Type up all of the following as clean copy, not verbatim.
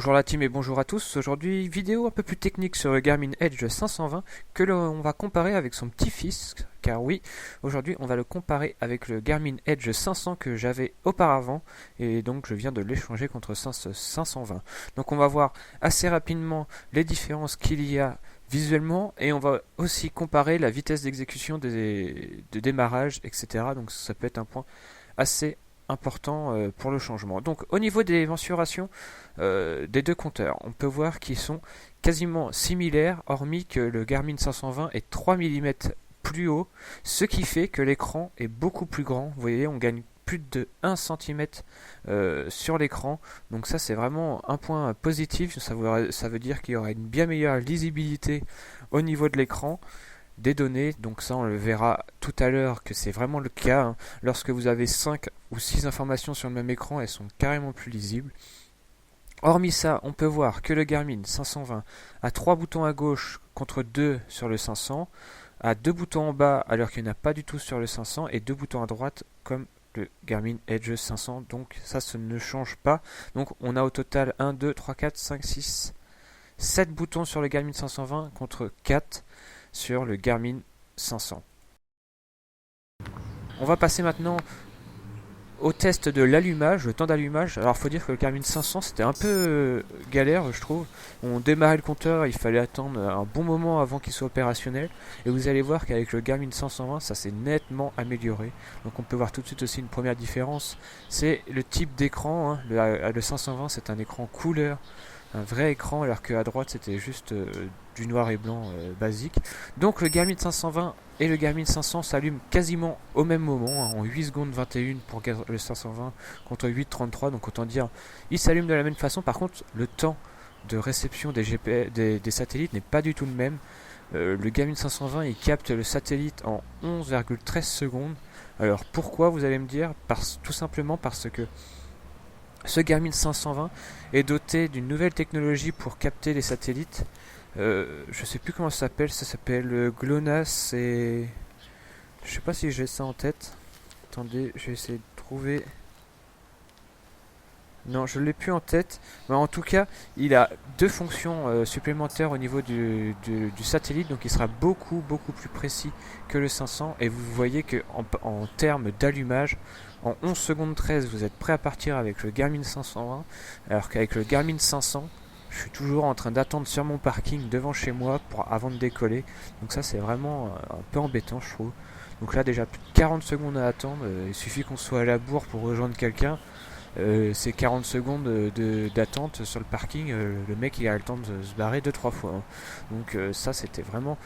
Bonjour la team et bonjour à tous. Aujourd'hui, vidéo un peu plus technique sur le Garmin Edge 520 que l'on va comparer avec son petit-fils. Car oui, aujourd'hui on va le comparer avec le Garmin Edge 500 que j'avais auparavant et donc je viens de l'échanger contre 520. Donc on va voir assez rapidement les différences qu'il y a visuellement et on va aussi comparer la vitesse d'exécution de démarrage, etc. Donc ça peut être un point assez important pour le changement. Donc au niveau des mensurations des deux compteurs, on peut voir qu'ils sont quasiment similaires, hormis que le Garmin 520 est 3 mm plus haut, ce qui fait que l'écran est beaucoup plus grand. Vous voyez, on gagne plus de 1 cm sur l'écran, donc ça c'est vraiment un point positif. Ça veut dire qu'il y aura une bien meilleure lisibilité au niveau de l'écran des données, donc ça on le verra tout à l'heure que c'est vraiment le cas, hein. Lorsque vous avez 5 ou 6 informations sur le même écran, elles sont carrément plus lisibles. Hormis ça, on peut voir que le Garmin 520 a 3 boutons à gauche contre 2 sur le 500, a 2 boutons en bas alors qu'il n'y en a pas du tout sur le 500, et 2 boutons à droite comme le Garmin Edge 500, donc ça ne change pas. Donc on a au total 1, 2, 3, 4, 5, 6, 7 boutons sur le Garmin 520 contre 4 sur le Garmin 500. On va passer maintenant au test de l'allumage, le temps d'allumage. Alors il faut dire que le Garmin 500 c'était un peu galère, je trouve. On démarrait le compteur, il fallait attendre un bon moment avant qu'il soit opérationnel, et vous allez voir qu'avec le Garmin 520 ça s'est nettement amélioré. Donc on peut voir tout de suite aussi une première différence, c'est le type d'écran, hein. Le 520 c'est un écran couleur, un vrai écran, alors qu'à droite c'était juste du noir et blanc basique. Donc le Garmin 520 et le Garmin 500 s'allument quasiment au même moment, hein, en 8 secondes 21 pour le 520 contre 8,33, donc autant dire ils s'allument de la même façon. Par contre le temps de réception des GPS, des satellites n'est pas du tout le même. Le Garmin 520 il capte le satellite en 11,13 secondes. Alors pourquoi, vous allez me dire? Tout simplement parce que ce Garmin 520 est doté d'une nouvelle technologie pour capter les satellites. Je sais plus comment ça s'appelle GLONASS, et je sais pas si j'ai ça en tête. Attendez, je vais essayer de trouver. Non, je l'ai plus en tête. Mais en tout cas, il a deux fonctions supplémentaires au niveau du satellite, donc il sera beaucoup plus précis que le 500. Et vous voyez que en termes d'allumage, en 11 secondes 13, vous êtes prêt à partir avec le Garmin 520, alors qu'avec le Garmin 500, je suis toujours en train d'attendre sur mon parking devant chez moi avant de décoller. Donc ça c'est vraiment un peu embêtant, je trouve. Donc là déjà plus de 40 secondes à attendre. Il suffit qu'on soit à la bourre pour rejoindre quelqu'un. C'est 40 secondes d'attente sur le parking. Le mec il a le temps de se barrer 2-3 fois, hein. Donc ça c'était vraiment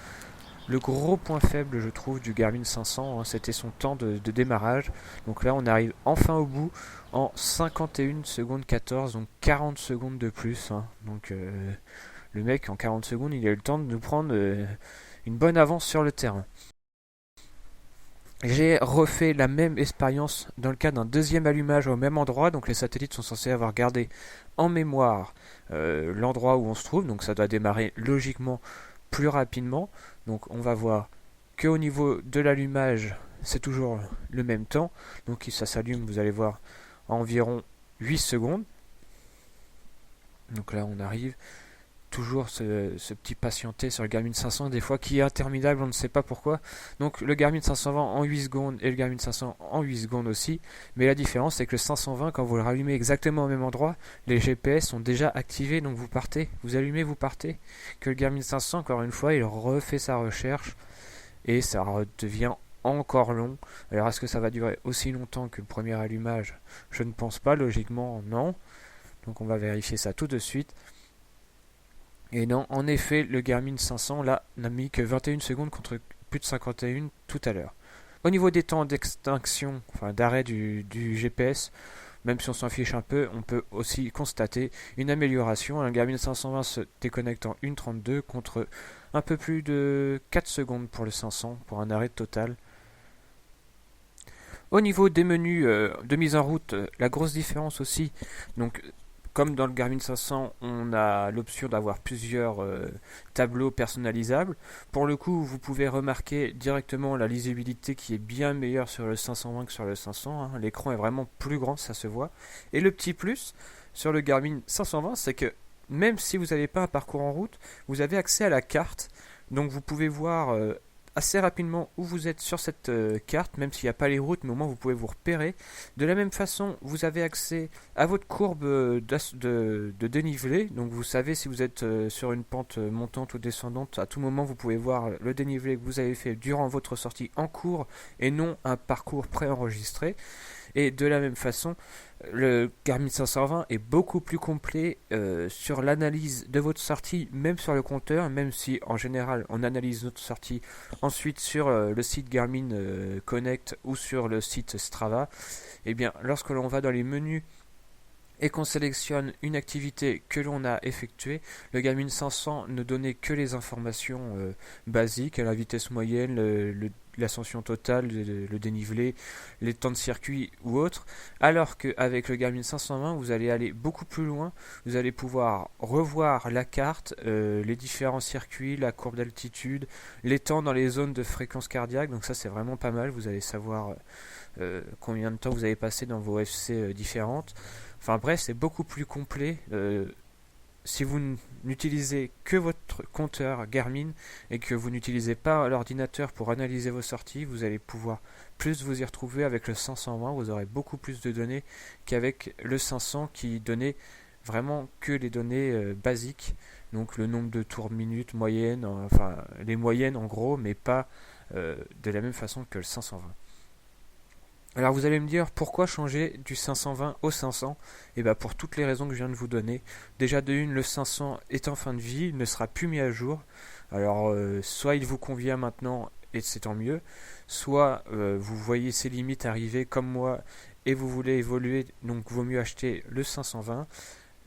le gros point faible, je trouve, du Garmin 500, hein, c'était son temps de démarrage. Donc là on arrive enfin au bout en 51 secondes 14, donc 40 secondes de plus, hein. Donc le mec en 40 secondes il a eu le temps de nous prendre une bonne avance sur le terrain. J'ai refait la même expérience dans le cas d'un deuxième allumage au même endroit. Donc les satellites sont censés avoir gardé en mémoire l'endroit où on se trouve, donc ça doit démarrer logiquement plus rapidement. Donc on va voir qu'au niveau de l'allumage c'est toujours le même temps, donc ça s'allume, vous allez voir, à environ 8 secondes. Donc là on arrive, toujours ce petit patienté sur le Garmin 500 des fois qui est interminable, on ne sait pas pourquoi. Donc le Garmin 520 en 8 secondes et le Garmin 500 en 8 secondes aussi, mais la différence c'est que le 520, quand vous le rallumez exactement au même endroit, les GPS sont déjà activés, donc vous partez, vous allumez, vous partez. Que le Garmin 500, encore une fois, il refait sa recherche et ça devient encore long. Alors est-ce que ça va durer aussi longtemps que le premier allumage? Je ne pense pas, logiquement non. Donc on va vérifier ça tout de suite. Et non, en effet, le Garmin 500 là n'a mis que 21 secondes contre plus de 51 tout à l'heure. Au niveau des temps d'extinction, enfin d'arrêt du GPS, même si on s'en fiche un peu, on peut aussi constater une amélioration. Un Garmin 520 se déconnecte en 1,32 contre un peu plus de 4 secondes pour le 500 pour un arrêt total. Au niveau des menus de mise en route, la grosse différence aussi, donc comme dans le Garmin 500, on a l'option d'avoir plusieurs tableaux personnalisables. Pour le coup, vous pouvez remarquer directement la lisibilité qui est bien meilleure sur le 520 que sur le 500, L'écran est vraiment plus grand, ça se voit. Et le petit plus sur le Garmin 520, c'est que même si vous n'avez pas un parcours en route, vous avez accès à la carte. Donc vous pouvez voir assez rapidement où vous êtes sur cette carte, même s'il n'y a pas les routes, mais au moins vous pouvez vous repérer. De la même façon, vous avez accès à votre courbe de dénivelé, donc vous savez si vous êtes sur une pente montante ou descendante, à tout moment vous pouvez voir le dénivelé que vous avez fait durant votre sortie en cours et non un parcours préenregistré. Et de la même façon, le Garmin 520 est beaucoup plus complet sur l'analyse de votre sortie, même sur le compteur, même si en général on analyse notre sortie ensuite sur le site Garmin Connect ou sur le site Strava. Et bien, lorsque l'on va dans les menus et qu'on sélectionne une activité que l'on a effectuée, le Garmin 500 ne donnait que les informations basiques, la vitesse moyenne, l'ascension totale, le dénivelé, les temps de circuit ou autre, alors qu'avec le Garmin 520, vous allez aller beaucoup plus loin, vous allez pouvoir revoir la carte, les différents circuits, la courbe d'altitude, les temps dans les zones de fréquence cardiaque, donc ça c'est vraiment pas mal, vous allez savoir combien de temps vous avez passé dans vos FC différentes. Enfin bref, c'est beaucoup plus complet. Si vous n'utilisez que votre compteur Garmin et que vous n'utilisez pas l'ordinateur pour analyser vos sorties, vous allez pouvoir plus vous y retrouver avec le 520. Vous aurez beaucoup plus de données qu'avec le 500 qui donnait vraiment que les données basiques. Donc le nombre de tours de minute, moyenne, enfin les moyennes en gros, mais pas de la même façon que le 520. Alors vous allez me dire pourquoi changer du 520 au 500 ? Et bien pour toutes les raisons que je viens de vous donner. Déjà de une, le 500 est en fin de vie, il ne sera plus mis à jour. Alors soit il vous convient maintenant et c'est tant mieux, soit vous voyez ses limites arriver comme moi et vous voulez évoluer, donc vaut mieux acheter le 520.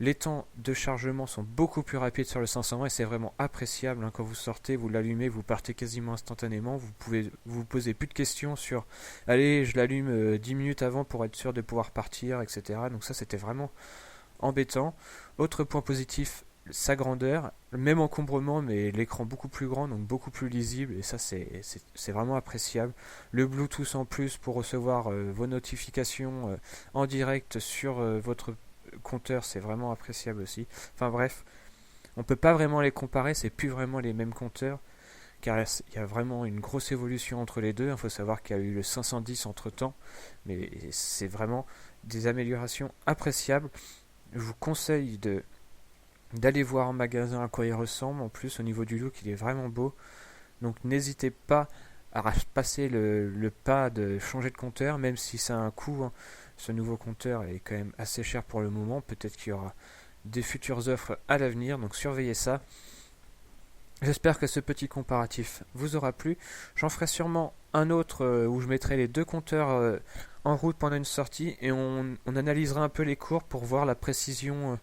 Les temps de chargement sont beaucoup plus rapides sur le 520 et c'est vraiment appréciable. Quand vous sortez, vous l'allumez, vous partez quasiment instantanément. Vous pouvez vous poser plus de questions sur allez, je l'allume 10 minutes avant pour être sûr de pouvoir partir, etc. Donc ça, c'était vraiment embêtant. Autre point positif, sa grandeur, même encombrement, mais l'écran beaucoup plus grand, donc beaucoup plus lisible, et ça c'est vraiment appréciable. Le Bluetooth en plus pour recevoir vos notifications en direct sur votre compteur, c'est vraiment appréciable aussi. Enfin bref, on peut pas vraiment les comparer, c'est plus vraiment les mêmes compteurs, car il y a vraiment une grosse évolution entre les deux. Il faut savoir qu'il y a eu le 510 entre temps, mais c'est vraiment des améliorations appréciables. Je vous conseille d'aller voir en magasin à quoi il ressemble. En plus, au niveau du look, il est vraiment beau. Donc n'hésitez pas à passer le pas de changer de compteur, même si ça a un coût. Ce nouveau compteur est quand même assez cher pour le moment. Peut-être qu'il y aura des futures offres à l'avenir, donc surveillez ça. J'espère que ce petit comparatif vous aura plu. J'en ferai sûrement un autre où je mettrai les deux compteurs en route pendant une sortie et on analysera un peu les courbes pour voir la précision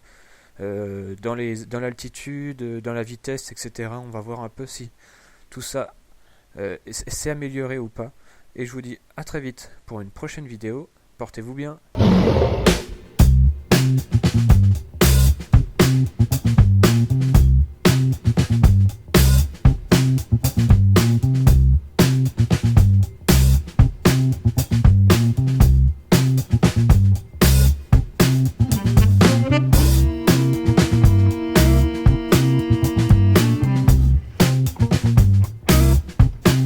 dans l'altitude, dans la vitesse, etc. On va voir un peu si tout ça s'est amélioré ou pas. Et je vous dis à très vite pour une prochaine vidéo. Portez-vous bien.